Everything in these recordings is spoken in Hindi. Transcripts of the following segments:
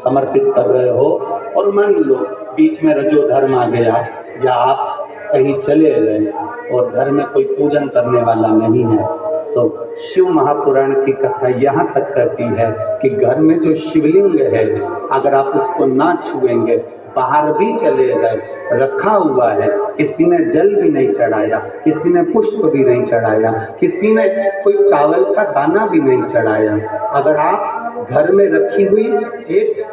समर्पित कर रहे हो, और मान लो बीच में रजो धर्म आ गया या आप कहीं चले गए और घर में कोई पूजन करने वाला नहीं है, तो शिव महापुराण की कथा यहाँ तक कहती है कि घर में जो शिवलिंग है अगर आप उसको ना छुएंगे, बाहर भी चले गए, रखा हुआ है, किसी ने जल भी नहीं चढ़ाया, किसी ने पुष्प भी नहीं चढ़ाया, किसी ने कोई चावल का दाना भी नहीं चढ़ाया, अगर आप घर में रखी हुई एक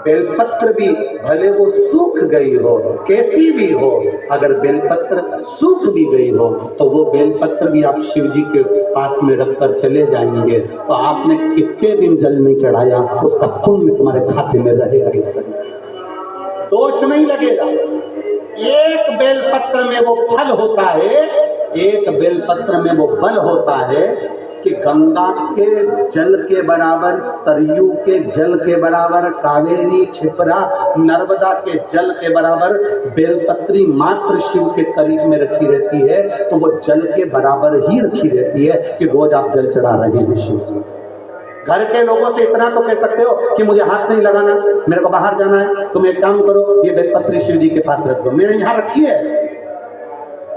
बेलपत्र भी भले वो सूख गई हो, कैसी भी हो, अगर बेलपत्र सूख भी गई हो तो वो बेलपत्र भी आप शिव जी के पास में रखकर चले जाएंगे तो आपने कितने दिन जल नहीं चढ़ाया, उसका पुण्य तुम्हारे खाते में रहेगा, इस दोष नहीं लगेगा। एक बेलपत्र में वो फल होता है, एक बेलपत्र में वो बल होता है कि गंगा के जल के बराबर, सरयू के जल के बराबर, कावेरी, छिपरा, नर्मदा के जल के बराबर बेलपत्री मात्र शिव के करीब में रखी रहती है, तो वो जल के बराबर ही रखी रहती है कि रोज आप जल चढ़ा रहे हैं शिव जी। घर के लोगों से इतना तो कह सकते हो कि मुझे हाथ नहीं लगाना, मेरे को बाहर जाना है, तुम एक काम करो, ये बेलपत्री शिव जी के पास रख दो, मैंने यहाँ रखी है,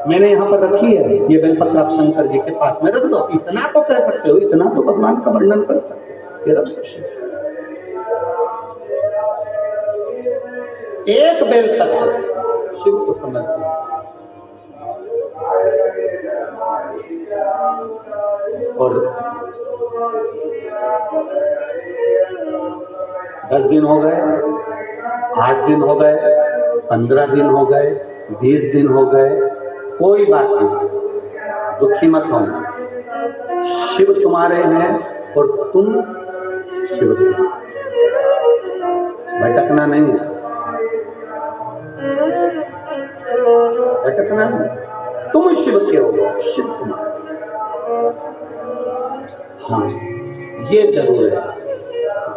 मैंने यहाँ पर रखी है, ये बेलपत्र आप शंकर जी के पास में रख दो, इतना तो कह सकते हो, इतना तो भगवान का वर्णन कर सकते हो, ये रख दो शिव। एक बेलपत्र शिव को समर्पित। और 10 दिन हो गए, 8 दिन हो गए, 15 दिन हो गए, 20 दिन हो गए, कोई बात नहीं, दुखी मत होना, शिव तुम्हारे हैं और तुम शिव के, भटकना नहीं है, भटकना नहीं, तुम शिव के हो, शिव तुम्हारे। हाँ, ये जरूर है,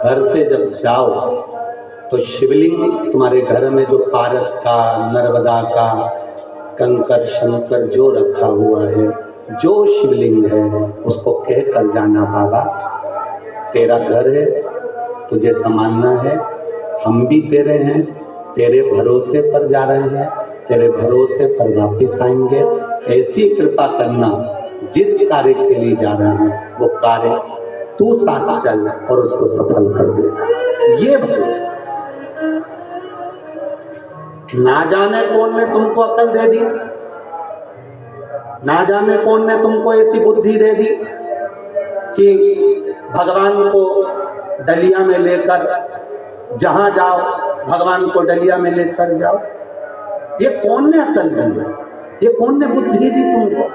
घर से जब जाओ तो शिवलिंग तुम्हारे घर में जो पारत का, नर्मदा का, कंकर शंकर जो रखा हुआ है, जो शिवलिंग है, उसको कह कर जाना, बाबा तेरा घर है, तुझे संभालना है, हम भी तेरे हैं, तेरे भरोसे पर जा रहे हैं, तेरे भरोसे पर वापिस आएंगे, ऐसी कृपा करना, जिस कार्य के लिए जा रहे हैं वो कार्य तू साथ चल और उसको सफल कर दे, ये भरोसा। ना जाने कौन ने तुमको अकल दे दी, ना जाने कौन ने तुमको ऐसी बुद्धि दे दी कि भगवान को डलिया में लेकर जहां जाओ भगवान को डलिया में लेकर जाओ, ये कौन ने अकल दी, ये कौन ने बुद्धि दी तुमको?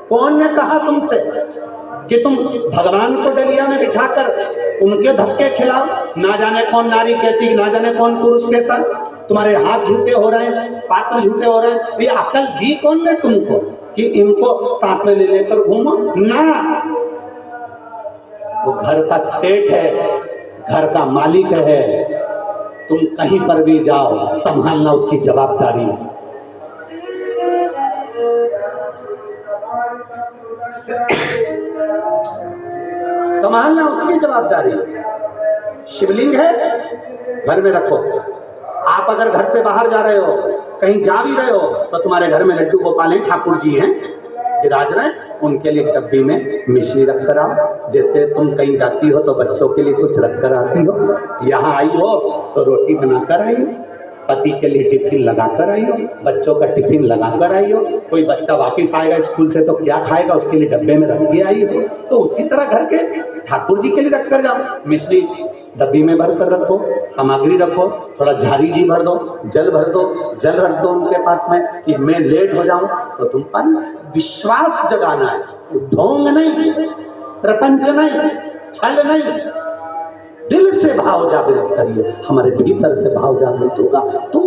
कौन ने कहा तुमसे कि तुम भगवान को डलिया में बिठाकर उनके धक्के खिलाओ? ना जाने कौन नारी कैसी, ना जाने कौन पुरुष कैसा, तुम्हारे हाथ झूठे हो रहे हैं, पात्र झूठे हो रहे हैं, ये अकल दी कौन ने तुमको कि इनको साथ में ले लेकर घूमो? ना, वो घर का सेठ है, घर का मालिक है, तुम कहीं पर भी जाओ संभालना उसकी जवाबदारी है। संभालना उसकी जवाबदारी। शिवलिंग है, घर में रखो। आप अगर घर से बाहर जा रहे हो, कहीं जा भी रहे हो, तो तुम्हारे घर में लड्डू गोपाल हैं, ठाकुर जी हैं, विराज रहे, उनके लिए डब्बी में मिश्री रख कर आओ। जैसे तुम कहीं जाती हो तो बच्चों के लिए कुछ रख कर आती हो, यहाँ आई हो तो रोटी बनाकर आई हो, पति के लिए टिफिन लगा कर आई हो, बच्चों का टिफिन लगा कर आई हो, कोई बच्चा वापिस आएगा स्कूल से तो क्या खाएगा, उसके लिए डब्बे में रख के आई हो, तो उसी तरह घर के ठाकुर जी के लिए रख कर जाओ। मिश्री डब्बी में भर कर रखो, सामग्री रखो, थोड़ा झारी जी भर दो, जल भर दो, जल रख दो उनके पास में कि मैं लेट हो जाऊं तो तुम पानी। विश्वास जगाना है, ढोंग नहीं, प्रपंच नहीं, छल नहीं, दिल से भाव जागृत करिए। हमारे भीतर से भाव जागृत होगा तो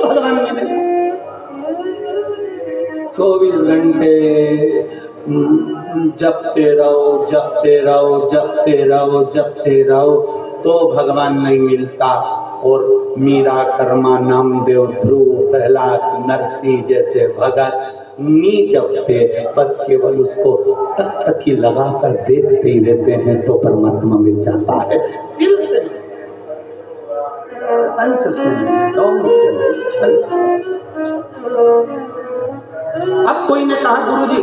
भगवान के 24 घंटे जपते रहो, जपते रहो, जपते रहो, जपते रहो, तो भगवान नहीं मिलता। और मीरा, कर्मा, नामदेव, ध्रुव, प्रहलाद, नरसिंह जैसे भगत नी जपते, बस केवल उसको तक तक ही लगा कर देखते ही रहते हैं तो परमात्मा मिल जाता है। दिल से, अंश से, डोंग से, छल से। अब कोई ने कहा गुरुजी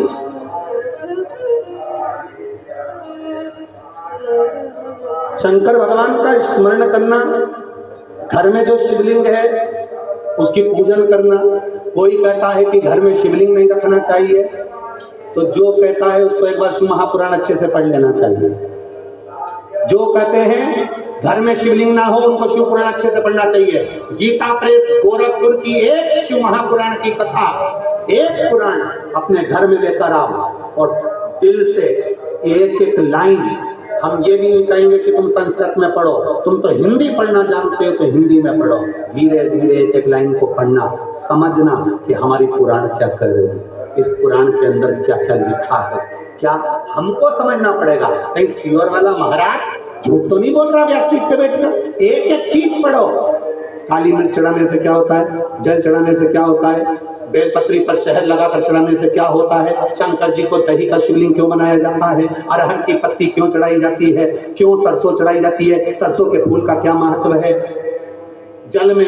शंकर भगवान का स्मरण करना, घर में जो शिवलिंग है उसकी पूजन करना, कोई कहता है कि घर में शिवलिंग नहीं रखना चाहिए, तो जो कहता है उसको एक बार शिव महापुराण अच्छे से पढ़ लेना चाहिए। जो कहते हैं घर में शिवलिंग ना हो उनको शिव पुराण अच्छे से पढ़ना चाहिए। गीता प्रेस गोरखपुर की एक शिव महापुराण की कथा, एक पुराण अपने घर में लेकर आओ और दिल से एक एक लाइन, हम ये भी नहीं कहेंगे कि तुम संस्कृत में पढ़ो, तुम तो हिंदी पढ़ना जानते हो तो हिंदी में पढ़ो। धीरे धीरे एक एक लाइन को पढ़ना, समझना कि हमारी पुराण क्या कह रही है, इस पुराण के अंदर क्या क्या लिखा है, क्या हमको समझना पड़ेगा। कहीं श्योर वाला महाराज झूठ तो नहीं बोल रहा व्यासपीठ पे बैठकर। एक एक चीज पढ़ो। काली मिर्च चढ़ाने से क्या होता है, जल चढ़ाने से क्या होता है, बेलपत्री पर शहद लगाकर चढ़ाने से क्या होता है, शंकर जी को दही का शिवलिंग क्यों बनाया जाता है, अरहर की पत्ती क्यों चढ़ाई जाती है, क्यों सरसों चढ़ाई जाती है, सरसों के फूल का क्या महत्व है, जल में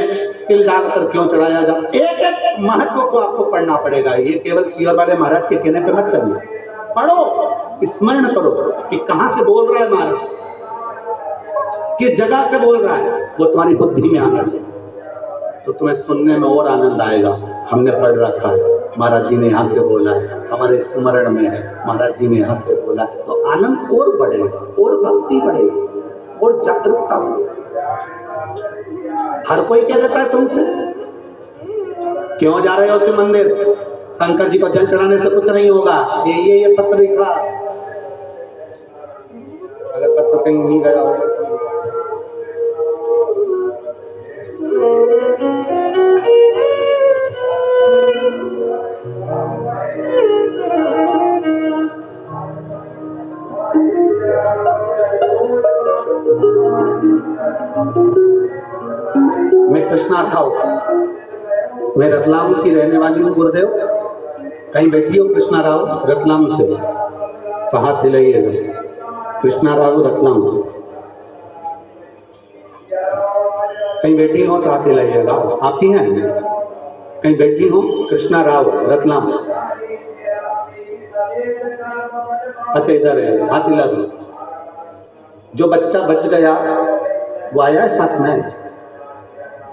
तिल डालकर क्यों चढ़ाया जाता है। एक एक महत्व को आपको पढ़ना पड़ेगा। ये केवल सियोर वाले महाराज के कहने पे मत चलिए, पढ़ो, स्मरण करो कि कहां से बोल रहा है महाराज, किस जगह से बोल रहा है, वो तुम्हारी बुद्धि में आना चाहिए, तो तुम्हें सुनने में और आनंद आएगा। हमने पढ़ रखा है, महाराज जी ने यहाँ से बोला है, हमारे स्मरण में है, महाराज जी ने यहाँ से बोला है, तो आनंद और बढ़ेगा, और भक्ति बढ़ेगी, और जागरूकता बढ़ेगी। हर कोई कह देता है तुमसे क्यों जा रहे हो शिव मंदिर, शंकर जी को जल चढ़ाने से कुछ नहीं होगा, ये पत्र लिखा, अगर पत्र कहीं नहीं गया होगा। मैं कृष्णा राव, मैं रतलाम की रहने वाली हूँ गुरुदेव। कहीं बैठी हो कृष्णा राव रतलाम से, तो हाथ हिलाइएगा। कृष्णा राव रतलाम, कहीं बैठी हो तो हाथ हिलाइएगा। आप ही हैं? कहीं बैठी हो? कृष्णा राव रतलाम, अच्छा इधर है, हाथ हिला दो। जो बच्चा बच गया वो आया है साथ में,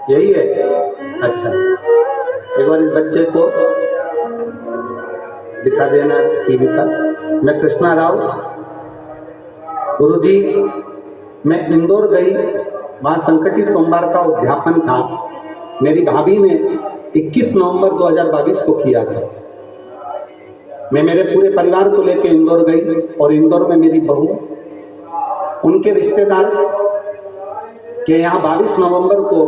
यही है? अच्छा, एक बार इस बच्चे को दिखा देना टीवी पर। मैं कृष्णा राव, गुरुजी मैं इंदौर गई, वहाँ संकटी सोमवार का उद्यापन था। मेरी भाभी ने 21 नवंबर 2022 को किया था। मैं मेरे पूरे परिवार को लेकर इंदौर गई और इंदौर में मेरी बहू, उनके रिश्तेदार के यहाँ 22 नवंबर को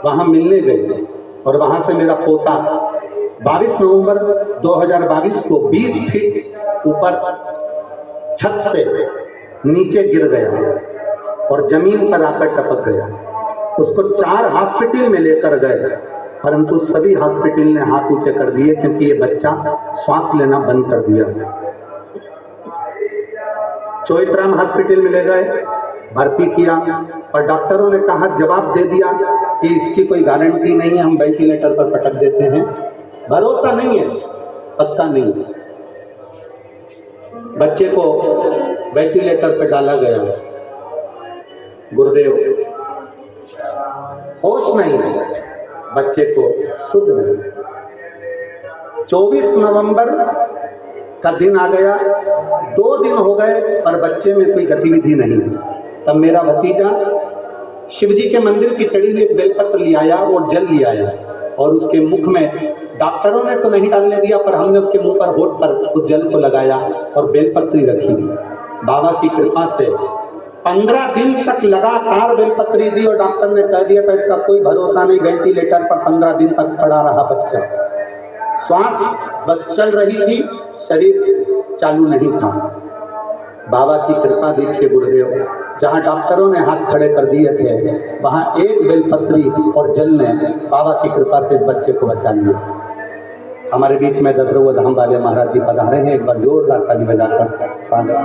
वहाँ मिलने गए और वहाँ से मेरा पोता 22 नवंबर 2022 को 20 फीट ऊपर छत से नीचे गिर गया और जमीन पर आकर टपक गया। उसको 4 हॉस्पिटल में लेकर गए, परंतु सभी हॉस्पिटल ने हाथ ऊंचे कर दिए क्योंकि ये बच्चा श्वास लेना बंद कर दिया था। चोइथराम हॉस्पिटल में ले गए, भर्ती किया और डॉक्टरों ने कहा, जवाब दे दिया कि इसकी कोई गारंटी नहीं है, हम वेंटिलेटर पर पटक देते हैं, भरोसा नहीं है, पक्का नहीं है। बच्चे को वेंटिलेटर पर डाला गया, गुरुदेव होश नहीं है, बच्चे को सुध नहीं। 24 नवंबर का दिन आ गया, 2 दिन हो गए पर बच्चे में कोई गतिविधि नहीं। तब मेरा भतीजा शिवजी के मंदिर की चढ़ी हुई बेलपत्र ले आया और जल ले आया और उसके मुख में, डॉक्टरों ने तो नहीं डालने दिया पर हमने उसके मुंह पर, होठ पर उस जल को लगाया और बेलपत्री रखी। बाबा की कृपा से 15 दिन तक लगातार बेलपत्री दी और डॉक्टर ने कह दिया था इसका कोई भरोसा नहीं, वेंटिलेटर पर 15 दिन तक पड़ा रहा बच्चा। श्वास बस चल रही थी, शरीर चालू नहीं था। बाबा की कृपा देखिए गुरुदेव, जहाँ डॉक्टरों ने हाथ खड़े कर दिए थे वहाँ एक बेलपत्री और जल ने बाबा की कृपा से इस बच्चे को बचा लिया। हमारे बीच में ददरुआ धाम वाले महाराज जी पधारे हैं, एक बार जोरदार ताली बजाकर साझा